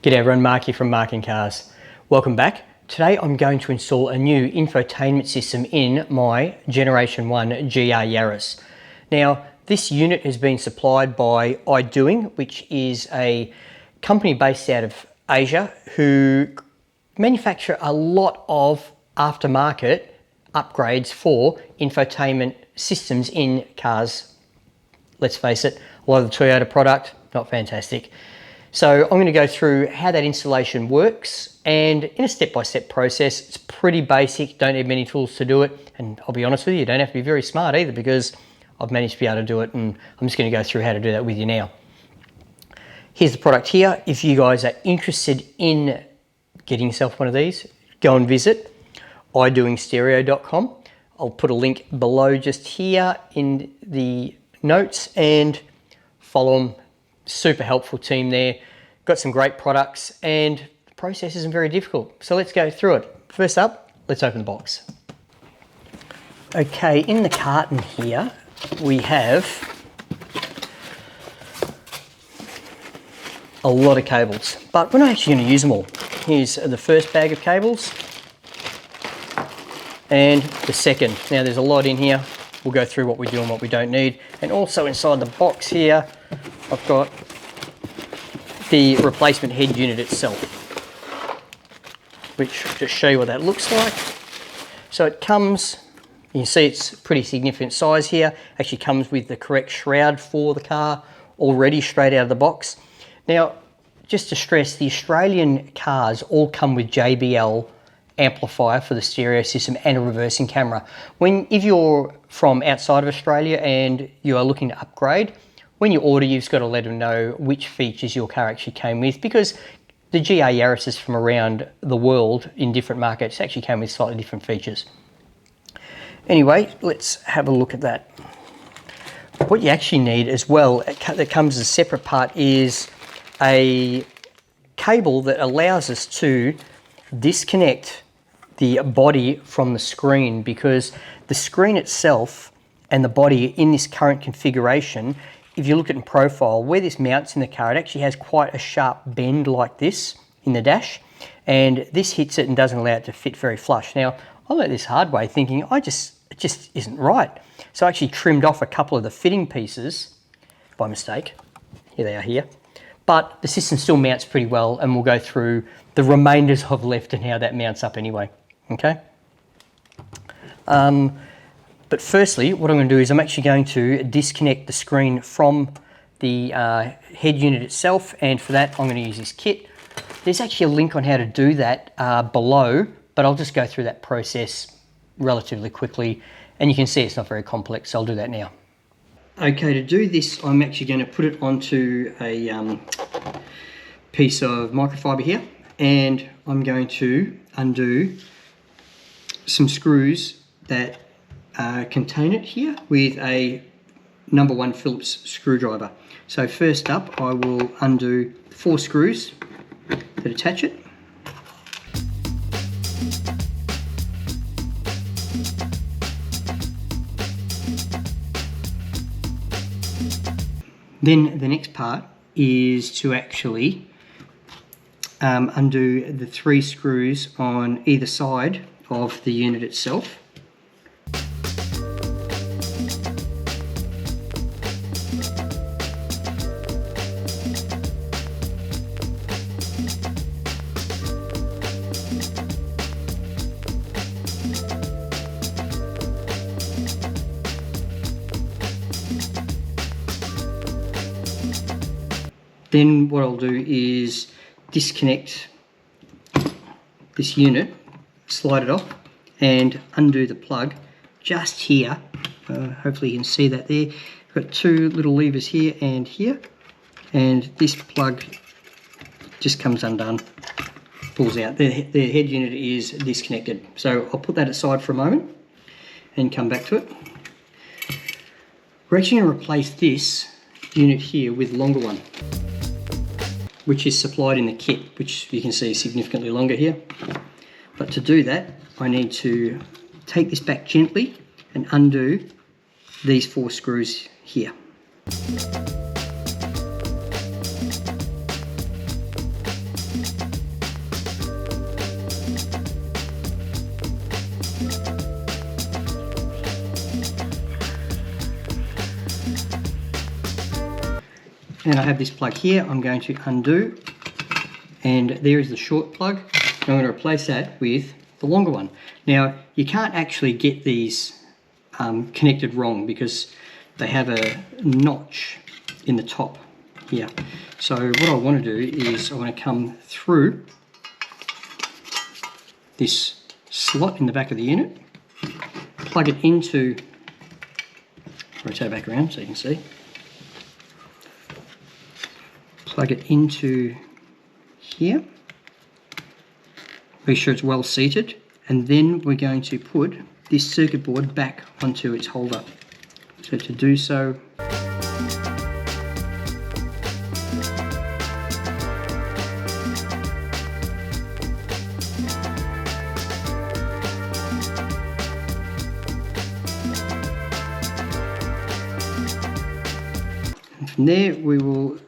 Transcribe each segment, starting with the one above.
G'day everyone, Marc here from Marc and Cars. Welcome back. Today I'm going to install a new infotainment system in my Generation 1 GR Yaris. Now this unit has been supplied by iDoing, which is a company based out of Asia who manufacture a lot of aftermarket upgrades for infotainment systems in cars. Let's face it, a lot of the Toyota product, not fantastic. So I'm going to go through how that installation works, and in a step-by-step process. It's pretty basic, don't need many tools to do it, and I'll be honest with you, you don't have to be very smart either, because I've managed to be able to do it, and I'm just going to go through how to do that with you now. Here's the product here. If you guys are interested in getting yourself one of these, go and visit iDoingstereo.com. I'll put a link below just here in the notes, and follow them. Super helpful team there. Got some great products, and the process isn't very difficult. So let's go through it. First up, let's open the box. Okay, in the carton here, we have a lot of cables, but we're not actually going to use them all. Here's the first bag of cables, and the second. Now there's a lot in here. We'll go through what we do and what we don't need. And also inside the box here, I've got the replacement head unit itself, which will just show you what that looks like. So it comes, you can see it's pretty significant size here. Actually comes with the correct shroud for the car already straight out of the box. Now, just to stress, the Australian cars all come with JBL amplifier for the stereo system and a reversing camera. If you're from outside of Australia and you are looking to upgrade, when you order, you've got to let them know which features your car actually came with, because the GR Yaris from around the world in different markets actually came with slightly different features. Anyway, let's have a look at that. What you actually need as well, that comes as a separate part, is a cable that allows us to disconnect the body from the screen, because the screen itself and the body in this current configuration, if you look at in profile, where this mounts in the car, it actually has quite a sharp bend like this in the dash, and this hits it and doesn't allow it to fit very flush. Now, I learned this hard way, thinking it just isn't right. So I actually trimmed off a couple of the fitting pieces by mistake. Here they are here. But the system still mounts pretty well, and we'll go through the remainders I've left and how that mounts up anyway. Okay. But firstly, what I'm going to do is I'm actually going to disconnect the screen from the head unit itself, and for that I'm going to use this kit. There's actually a link on how to do that below, but I'll just go through that process relatively quickly, and you can see it's not very complex, so I'll do that now. Okay, to do this, I'm actually going to put it onto a piece of microfiber here, and I'm going to undo some screws that contain it here with a number 1 Phillips screwdriver. So first up, I will undo 4 screws that attach it. Then the next part is to actually undo the 3 screws on either side of the unit itself. Then what I'll do is disconnect this unit, slide it off, and undo the plug just here. Hopefully you can see that there. I've got 2 little levers here, and this plug just comes undone, pulls out. The head unit is disconnected. So I'll put that aside for a moment and come back to it. We're actually going to replace this unit here with a longer one, which is supplied in the kit, which you can see is significantly longer here. But to do that, I need to take this back gently and undo these 4 screws here. And I have this plug here I'm going to undo, and there is the short plug. I'm going to replace that with the longer one. Now, you can't actually get these connected wrong because they have a notch in the top here. So what I want to do is I want to come through this slot in the back of the unit, plug it into, rotate back around so you can see, plug it into here, make sure it's well seated, and then we're going to put this circuit board back onto its holder. So to do so, and from there we will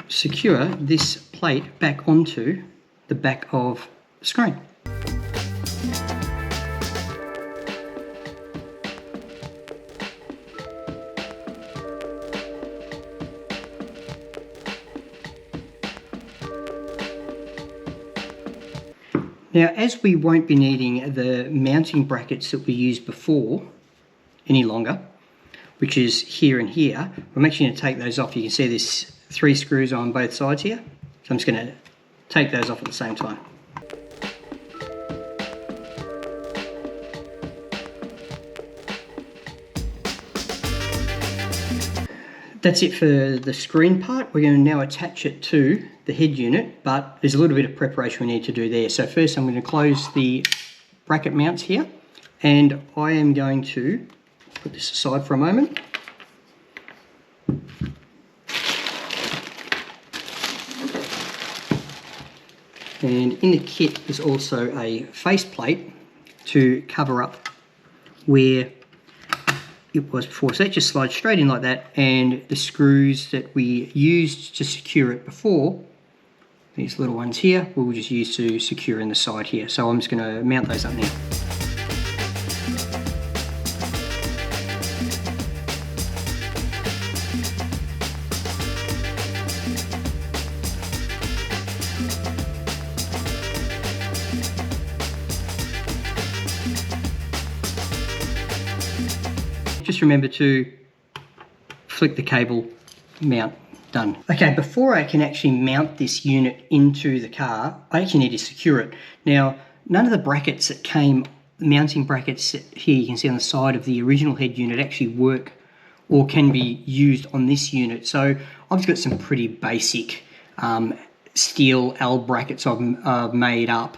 secure this plate back onto the back of the screen. Now, as we won't be needing the mounting brackets that we used before any longer, which is here and here, I'm actually going to take those off. You can see there's 3 screws on both sides here, so I'm just going to take those off at the same time. That's it for the screen part. We're going to now attach it to the head unit, but there's a little bit of preparation we need to do there. So first I'm going to close the bracket mounts here, and I am going to put this aside for a moment. And in the kit is also a faceplate to cover up where it was before. So that just slides straight in like that, and the screws that we used to secure it before, these little ones here, we'll just use to secure in the side here. So I'm just going to mount those up now. Just remember to flick the cable, mount, done. Okay, before I can actually mount this unit into the car, I actually need to secure it. Now, none of the brackets that came, mounting brackets here you can see on the side of the original head unit actually work or can be used on this unit. So I've just got some pretty basic steel L brackets I've made up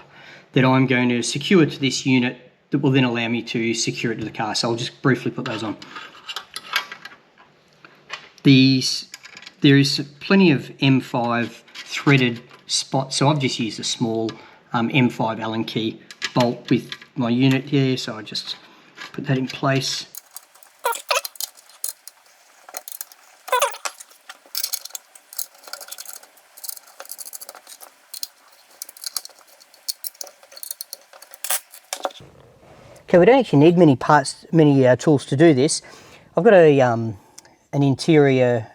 that I'm going to secure to this unit that will then allow me to secure it to the car. So I'll just briefly put those on. There is plenty of M5 threaded spots, so I've just used a small M5 Allen key bolt with my unit here, so I just put that in place. Okay, we don't actually need many parts, many tools to do this. I've got a an interior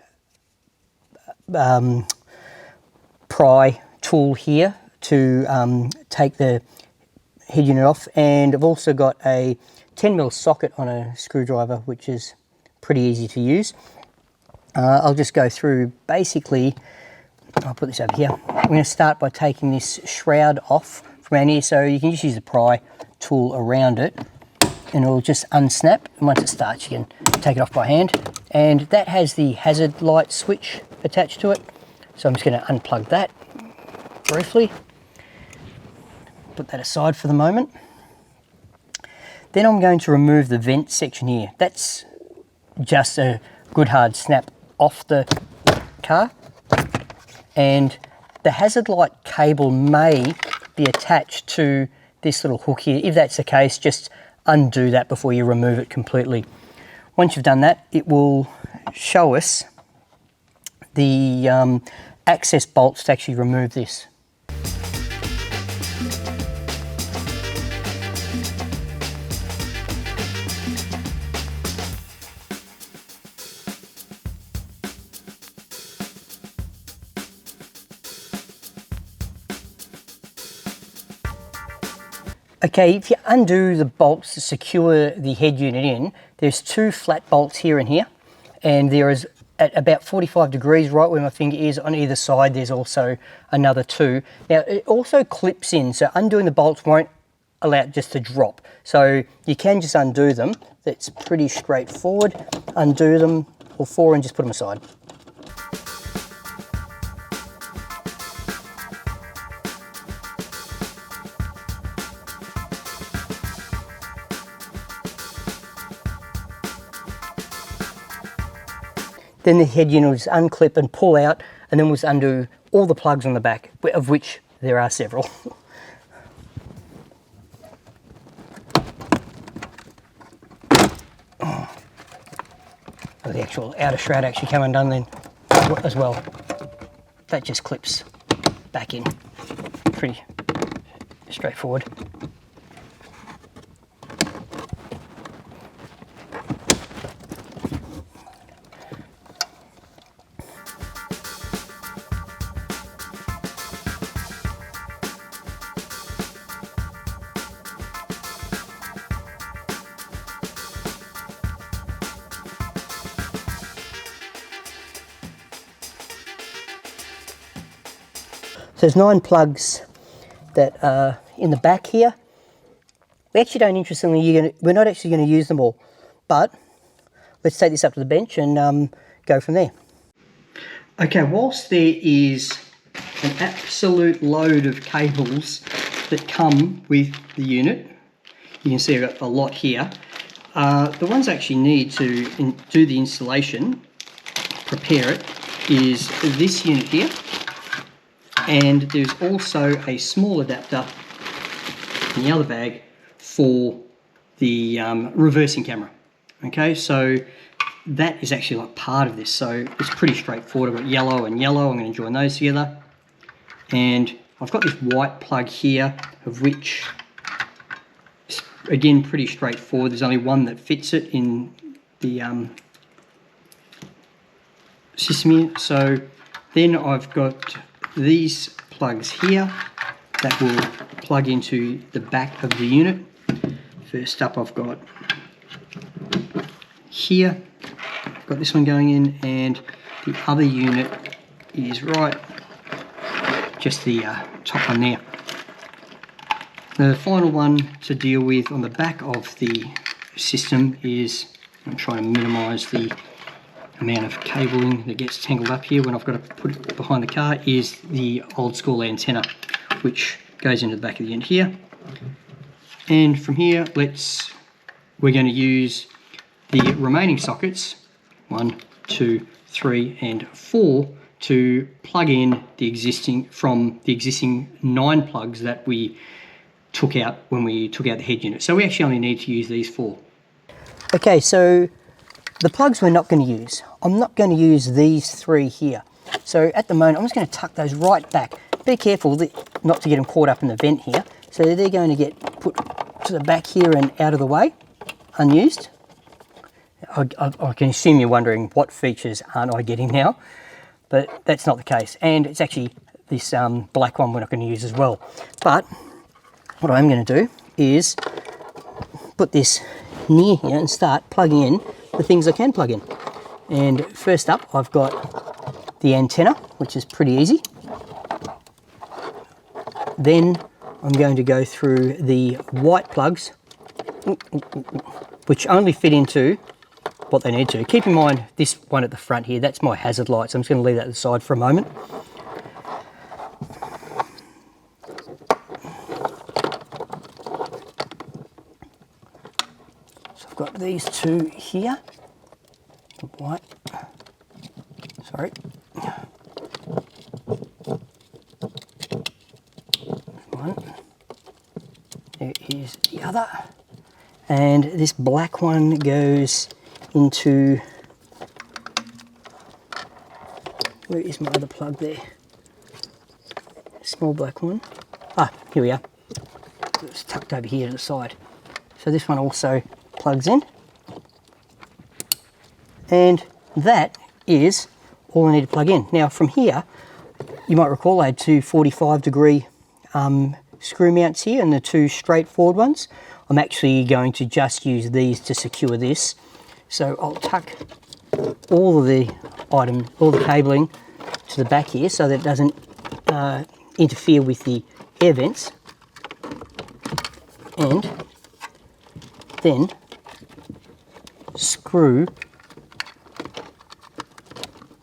pry tool here to take the head unit off, and I've also got a 10mm socket on a screwdriver, which is pretty easy to use. I'll just go through basically, I'll put this over here. I'm going to start by taking this shroud off from around here, so you can just use the pry tool around it and it'll just unsnap, and once it starts you can take it off by hand. And that has the hazard light switch attached to it, so I'm just going to unplug that briefly, put that aside for the moment. Then I'm going to remove the vent section here. That's just a good hard snap off the car, and the hazard light cable may be attached to this little hook here. If that's the case, just undo that before you remove it completely. Once you've done that, it will show us the access bolts to actually remove this. Okay, if you undo the bolts to secure the head unit in, there's 2 flat bolts here and here, and there is at about 45 degrees right where my finger is on either side, there's also another 2. Now it also clips in, so undoing the bolts won't allow it just to drop. So you can just undo them. That's pretty straightforward. Undo them, all 4, and just put them aside. Then the head unit will unclip and pull out, and then we'll undo all the plugs on the back, of which there are several. The actual outer shroud actually come undone then as well. That just clips back in. Pretty straightforward. So there's 9 plugs that are in the back here. We actually don't, interestingly, we're not actually going to use them all, but let's take this up to the bench and go from there. Okay, whilst there is an absolute load of cables that come with the unit, you can see I've got a lot here. The ones I actually need to do the installation, prepare it, is this unit here. And there's also a small adapter in the other bag for the reversing camera. Okay, so that is actually like part of this, so it's pretty straightforward. I've got yellow and yellow, I'm going to join those together. And I've got this white plug here, of which, again, pretty straightforward. There's only one that fits it in the system here. So then I've got these plugs here that will plug into the back of the unit. First up, I've got here, I've got this one going in, and the other unit is right, just the top one there. The final one to deal with on the back of the system is, I'm trying to minimise the amount of cabling that gets tangled up here when I've got to put it behind the car, is the old school antenna, which goes into the back of the unit here. And from here, we're going to use the remaining sockets, 1, 2, 3 and 4, to plug in the existing 9 plugs that we took out when we took out the head unit. So we actually only need to use these 4. Okay, so the plugs we're not going to use. I'm not going to use these 3 here. So at the moment, I'm just going to tuck those right back. Be careful not to get them caught up in the vent here. So they're going to get put to the back here and out of the way, unused. I can assume you're wondering what features aren't I getting now, but that's not the case. And it's actually this black one we're not going to use as well. But what I'm going to do is put this near here and start plugging in the things I can plug in. And first up, I've got the antenna, which is pretty easy. Then I'm going to go through the white plugs, which only fit into what they need to. Keep in mind this one at the front here, that's my hazard light, so I'm just going to leave that to the side for a moment. So I've got these 2 here. White. Sorry. One. There is the other. And this black one goes into, where is my other plug there? Small black one. Ah, here we are. It's tucked over here to the side. So this one also plugs in. And that is all I need to plug in. Now from here, you might recall I had 2 45 degree screw mounts here and the two straightforward ones. I'm actually going to just use these to secure this. So I'll tuck all of the cabling to the back here so that it doesn't interfere with the air vents. And then screw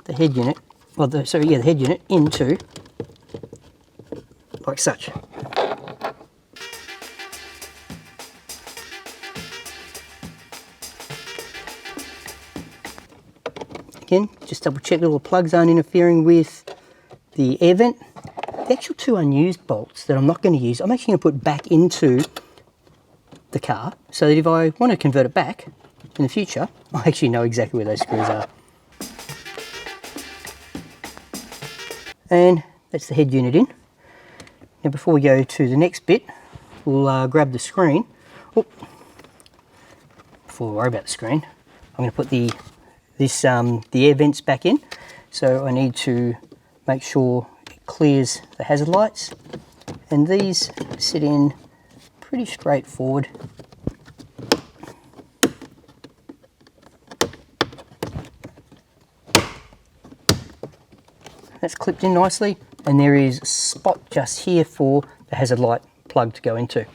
the head unit, the head unit into like such. Again, just double check the little plugs aren't interfering with the air vent. The actual two unused bolts that I'm not going to use, I'm actually going to put back into the car so that if I want to convert it back in the future, I actually know exactly where those screws are. And that's the head unit in. Now before we go to the next bit, we'll grab the screen. Oh, before we worry about the screen, I'm going to put the air vents back in. So I need to make sure it clears the hazard lights, and these sit in pretty straightforward. That's clipped in nicely, and there is a spot just here for the hazard light plug to go into.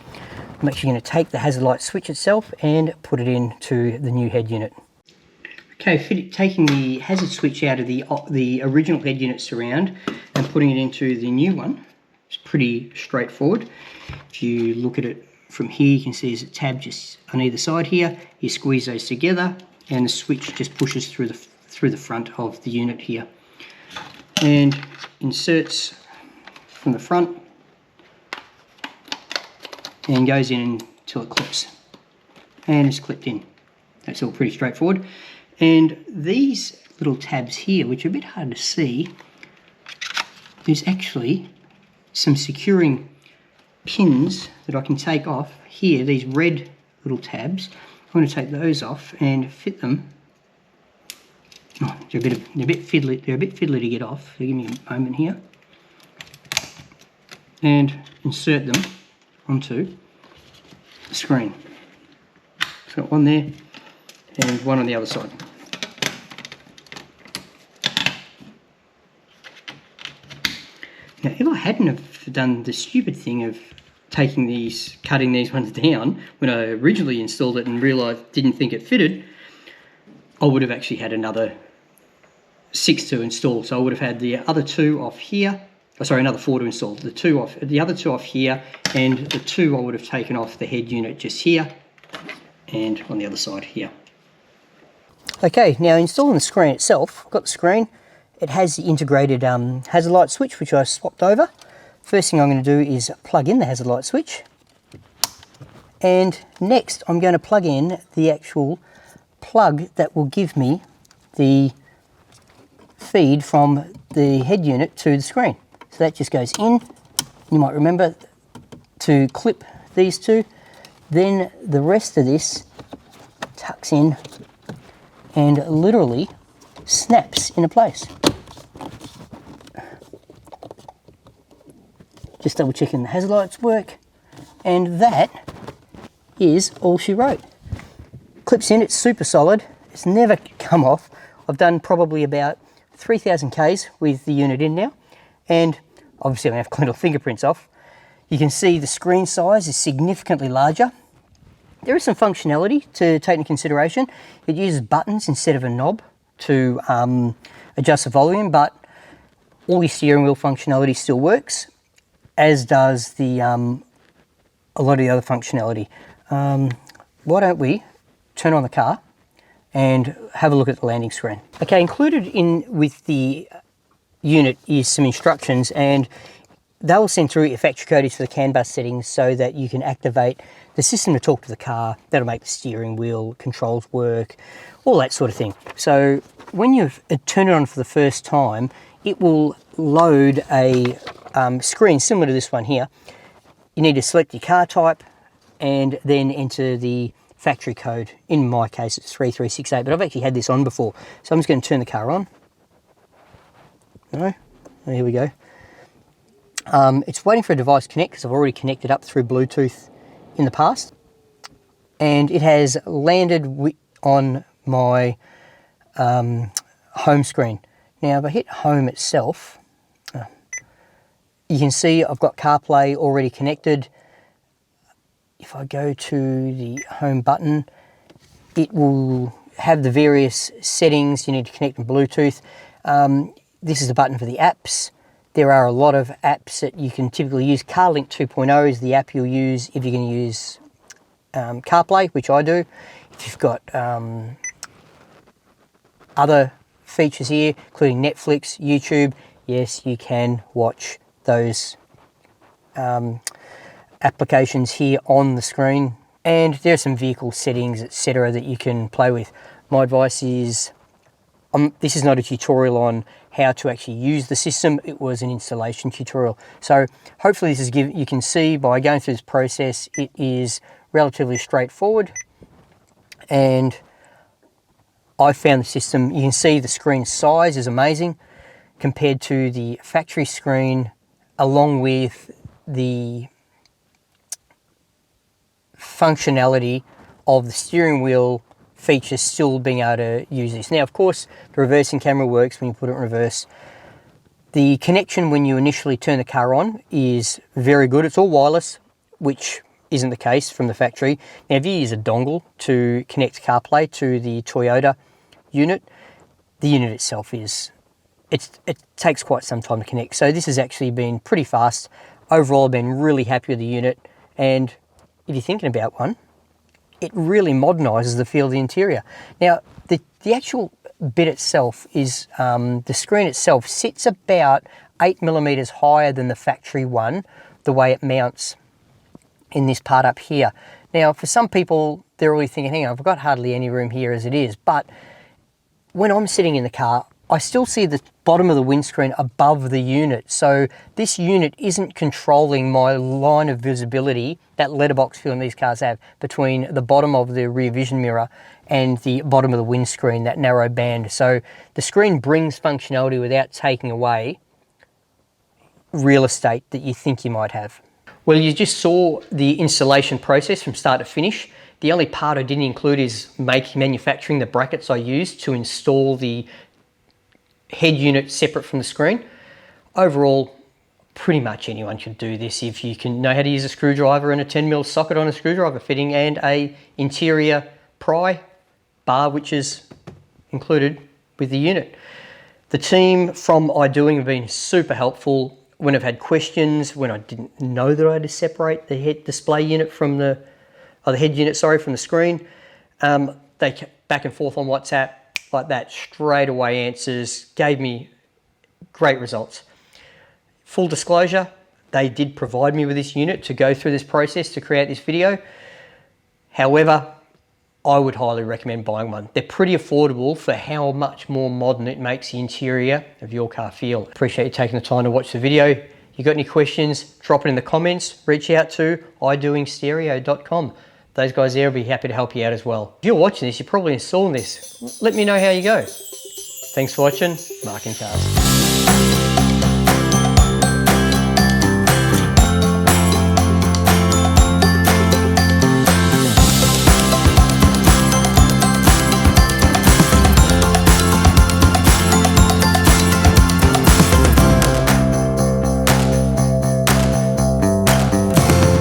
I'm actually going to take the hazard light switch itself and put it into the new head unit. Okay, taking the hazard switch out of the original head unit surround and putting it into the new one is pretty straightforward. If you look at it from here, you can see there's a tab just on either side here. You squeeze those together and the switch just pushes through the front of the unit here and inserts from the front and goes in until it clips, and it's clipped in. That's all pretty straightforward. And these little tabs here, which are a bit hard to see, there's actually some securing pins that I can take off here, these red little tabs. I'm going to take those off and fit them. Oh, they're a bit fiddly to get off, so give me a moment here. And insert them onto the screen. So got one there and one on the other side. Now, if I hadn't have done the stupid thing of cutting these ones down when I originally installed it and didn't think it fitted, I would have actually had another 6 to install. So I would have had the other 2 off here. Oh, sorry, another 4 to install. The other 2 off here, and the 2 I would have taken off the head unit just here and on the other side here. Okay, now installing the screen itself. I've got the screen. It has the integrated hazard light switch, which I swapped over. First thing I'm going to do is plug in the hazard light switch. And next I'm going to plug in the actual plug that will give me the feed from the head unit to the screen. So that just goes in. You might remember to clip these two. Then the rest of this tucks in and literally snaps into place. Just double checking the hazard lights work, and that is all she wrote. Clips in, it's super solid, it's never come off. I've done probably about 3,000 Ks with the unit in now, and obviously I'm going to have to clean all the fingerprints off. You can see the screen size is significantly larger. There is some functionality to take into consideration. It uses buttons instead of a knob to adjust the volume, but all your steering wheel functionality still works, as does the a lot of the other functionality. Why don't we turn on the car and have a look at the landing screen. Okay, included in with the unit is some instructions, and they'll send through your factory code for the CAN bus settings so that you can activate the system to talk to the car. That'll make the steering wheel controls work, all that sort of thing. So when you turn it on for the first time, it will load a screen similar to this one here. You need to select your car type and then enter the factory code. In my case it's 3368, but I've actually had this on before. So I'm just going to turn the car on. No, here we go. It's waiting for a device to connect because I've already connected up through Bluetooth in the past. And it has landed on my home screen. Now, if I hit home itself, you can see I've got CarPlay already connected. If I go to the home button, it will have the various settings you need to connect with Bluetooth. This is the button for the apps. There are a lot of apps that you can typically use. CarLink 2.0 is the app you'll use if you're going to use CarPlay, which I do. If you've got other features here, including Netflix, YouTube, yes, you can watch those applications here on the screen. And there are some vehicle settings, etc., that you can play with. My advice is, this is not a tutorial on how to actually use the system. It was an installation tutorial. So hopefully this is you can see by going through this process, it is relatively straightforward. And I found the system, you can see the screen size is amazing compared to the factory screen, along with the functionality of the steering wheel features still being able to use this. Now, of course, the reversing camera works when you put it in reverse. The connection when you initially turn the car on is very good. It's all wireless, which isn't the case from the factory. Now, if you use a dongle to connect CarPlay to the Toyota unit, the unit itself it takes quite some time to connect. So this has actually been pretty fast. Overall, I've been really happy with the unit. And if you're thinking about one, it really modernises the feel of the interior. Now, the actual bit itself is, the screen itself sits about 8mm higher than the factory one, the way it mounts in this part up here. Now, for some people, they're really thinking, hang on, I've got hardly any room here as it is. But when I'm sitting in the car, I still see the bottom of the windscreen above the unit. So this unit isn't controlling my line of visibility, that letterbox feeling these cars have, between the bottom of the rear vision mirror and the bottom of the windscreen, that narrow band. So the screen brings functionality without taking away real estate that you think you might have. Well, you just saw the installation process from start to finish. The only part I didn't include is manufacturing the brackets I used to install the head unit separate from the screen. Overall, pretty much anyone should do this if you can know how to use a screwdriver and a 10mm socket on a screwdriver fitting and a interior pry bar, which is included with the unit. The team from iDoing have been super helpful when I've had questions, when I didn't know that I had to separate the head display unit from the head unit, sorry, from the screen. They kept back and forth on WhatsApp like that, straight away answers, gave me great results. Full disclosure, they did provide me with this unit to go through this process to create this video. However, I would highly recommend buying one. They're pretty affordable for how much more modern it makes the interior of your car feel. Appreciate you taking the time to watch the video. If you got any questions, drop it in the comments. Reach out to idoingstereo.com. Those guys there will be happy to help you out as well. If you're watching this, you're probably installing this. Let me know how you go. Thanks for watching. Marc and Cars.